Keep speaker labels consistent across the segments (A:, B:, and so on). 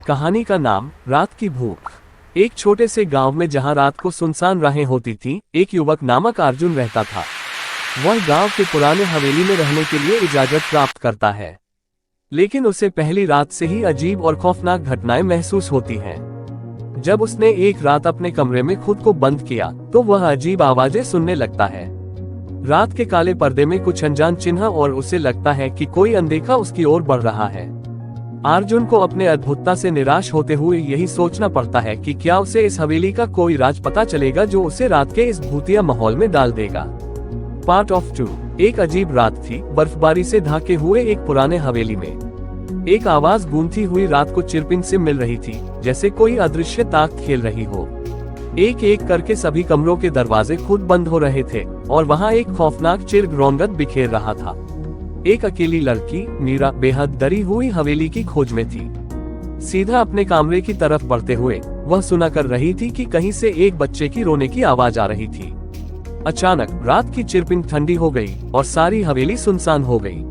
A: कहानी का नाम रात की भूख। एक छोटे से गांव में जहां रात को सुनसान राहें होती थीं, एक युवक नामक अर्जुन रहता था। वह गांव के पुराने हवेली में रहने के लिए इजाजत प्राप्त करता है, लेकिन उसे पहली रात से ही अजीब और खौफनाक घटनाएं महसूस होती हैं। जब उसने एक रात अपने कमरे में खुद को बंद किया तो वह अजीब आवाजें सुनने लगता है। रात के काले पर्दे में कुछ अनजान चिन्ह और उसे लगता है कि कोई अनदेखा उसकी ओर बढ़ रहा है। अर्जुन को अपने अद्भुतता से निराश होते हुए यही सोचना पड़ता है कि क्या उसे इस हवेली का कोई राज पता चलेगा जो उसे रात के इस भूतिया माहौल में डाल देगा। Part of 2। एक अजीब रात थी। बर्फबारी से ढके हुए एक पुराने हवेली में एक आवाज गूंजती हुई रात को चिरपिंग से मिल रही थी, जैसे कोई अदृश्य ताक खेल रही हो। एक एक करके सभी कमरों के दरवाजे खुद बंद हो रहे थे और वहां एक खौफनाक चिर रौनक बिखेर रहा था। एक अकेली लड़की मीरा बेहद डरी हुई हवेली की खोज में थी। सीधा अपने कमरे की तरफ बढ़ते हुए वह सुना कर रही थी कि कहीं से एक बच्चे की रोने की आवाज आ रही थी। अचानक रात की चिरपिंग ठंडी हो गई और सारी हवेली सुनसान हो गई।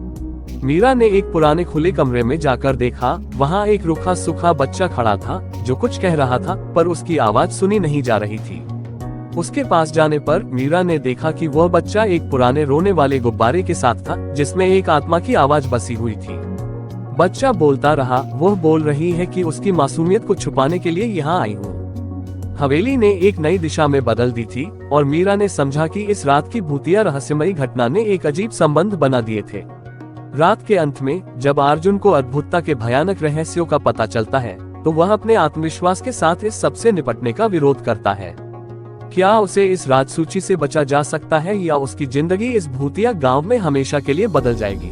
A: मीरा ने एक पुराने खुले कमरे में जाकर देखा। वहां एक रूखा सूखा बच्चा खड़ा था जो कुछ कह रहा था, पर उसकी आवाज सुनी नहीं जा रही थी। उसके पास जाने पर मीरा ने देखा कि वह बच्चा एक पुराने रोने वाले गुब्बारे के साथ था, जिसमें एक आत्मा की आवाज बसी हुई थी। बच्चा बोलता रहा, वह बोल रही है कि उसकी मासूमियत को छुपाने के लिए यहाँ आई हूँ। हवेली ने एक नई दिशा में बदल दी थी और मीरा ने समझा कि इस रात की भूतिया रहस्यमयी घटना ने एक अजीब संबंध बना दिए थे। रात के अंत में जब अर्जुन को अद्भुतता के भयानक रहस्यों का पता चलता है तो वह अपने आत्मविश्वास के साथ इस सबसे निपटने का विरोध करता है। क्या उसे इस राजसूची से बचा जा सकता है या उसकी जिंदगी इस भूतिया गांव में हमेशा के लिए बदल जाएगी?